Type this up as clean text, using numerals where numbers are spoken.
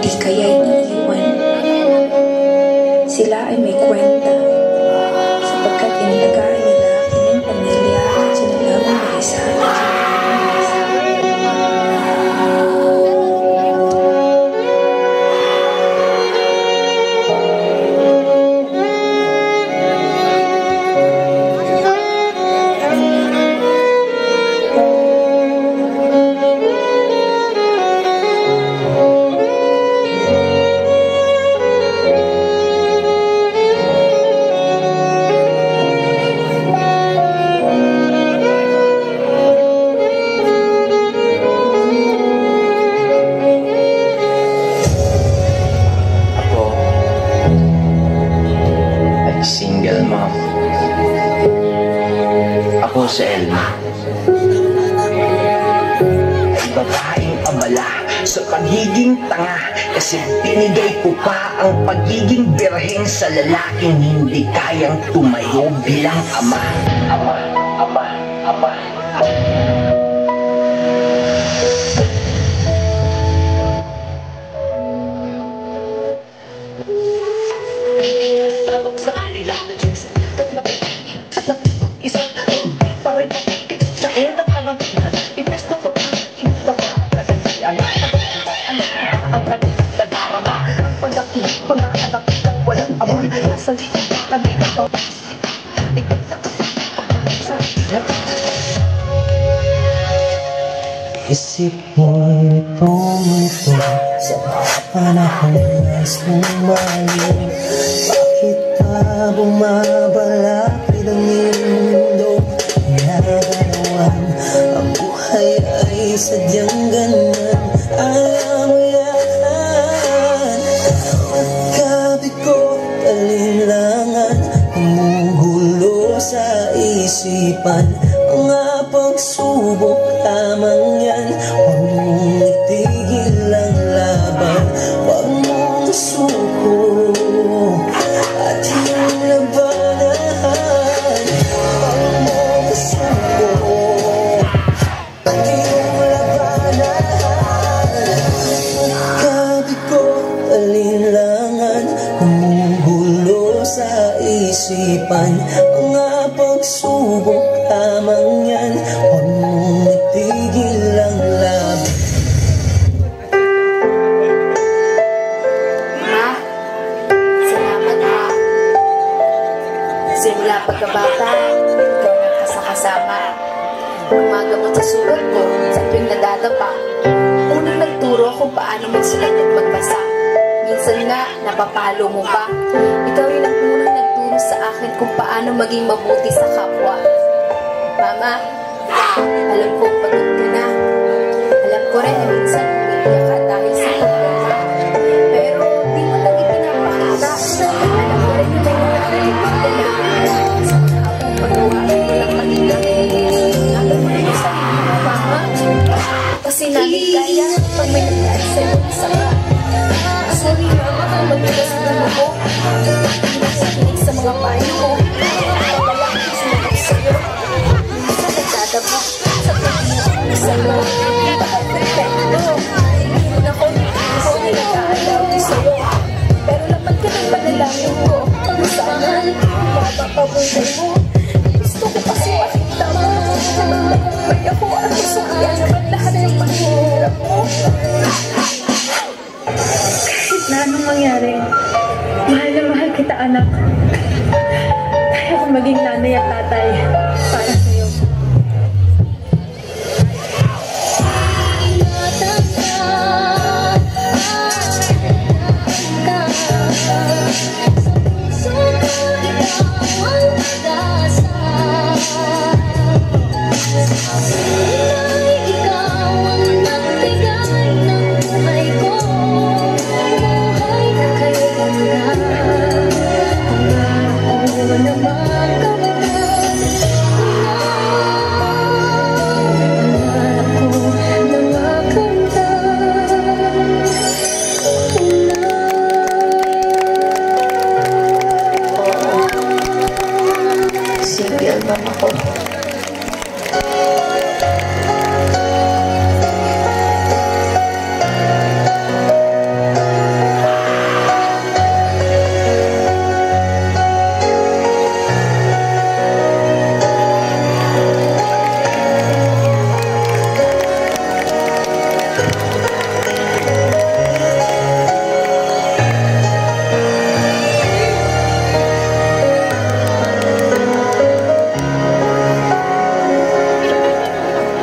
di kaya'y iiwan. Sila ay may kwenta, sapagkat inalagaan nila ang kanyang pamilya at sila lamang mag-isa. Single mom. Ako si Elma. Ay babaeng abala sa pagiging tanga, kasi pinigay ko pa ang pagiging birhen sa lalaking hindi kayang tumayo bilang ama. Ama, ama, ama. Isip mo itong ito sa mga panahon na sumalim. Bakit pa bumabalakid ang mundo? Nagalawan ang buhay ay sadyang ganyan. Alam mo yan. Magkabigo, talinlangan, gumugulo sa isipan. Mga pagsubok lamang yan. Huwag mong itigil ang laban, huwag mong suko at iyong labanan. Huwag mong suko at iyong labanan. Magkabigo, alinlangan, gumugulo sa isipan. Mga pagsubok lamang yan, huwag mong itigil ang laban. Ma, salamat ha. Simula pagkabata, ikaw ang kasama. Gumagamot sa sulat ko sa tuwing nadadapa. Unang nagturo kung paano magsulat at magbasa. Minsan nga, napapalo mo pa. Ikaw yung unang nagturo sa akin kung paano maging mabuti sa kapwa. Mama, alam kong pagod ka na. Alam ko rin na minsan umiiyak ka dahil sa problema. Pero di mo lang ipinapakita. Alam ko rin na may nangyari sa mga habang pagawa ay walang kanila. Alam mo rin sa mga mama. Kasi namin kaya pag may nangyari sa'yo isa ka. Sorry mama kung magbigas ng ako. Hindi na sakinig sa mga payo ko. Mabalaki sinabi sa'yo. Nagdadabak sa pagkakas sa'yo. Bakit perfecto? Hindi na ko nag-aalaw din sa'yo. Pero laman ka ng panalangin ko. Ang sana, mapapabuhay mo. Gusto ko kasi makita mo. May ako at gusto ko yan naman lahat ng mahirap mo. Kahit na anong mangyari, mahal na mahal kita anak. Kaya ko maging nanay at tatay para sa'yo. Single mom ako.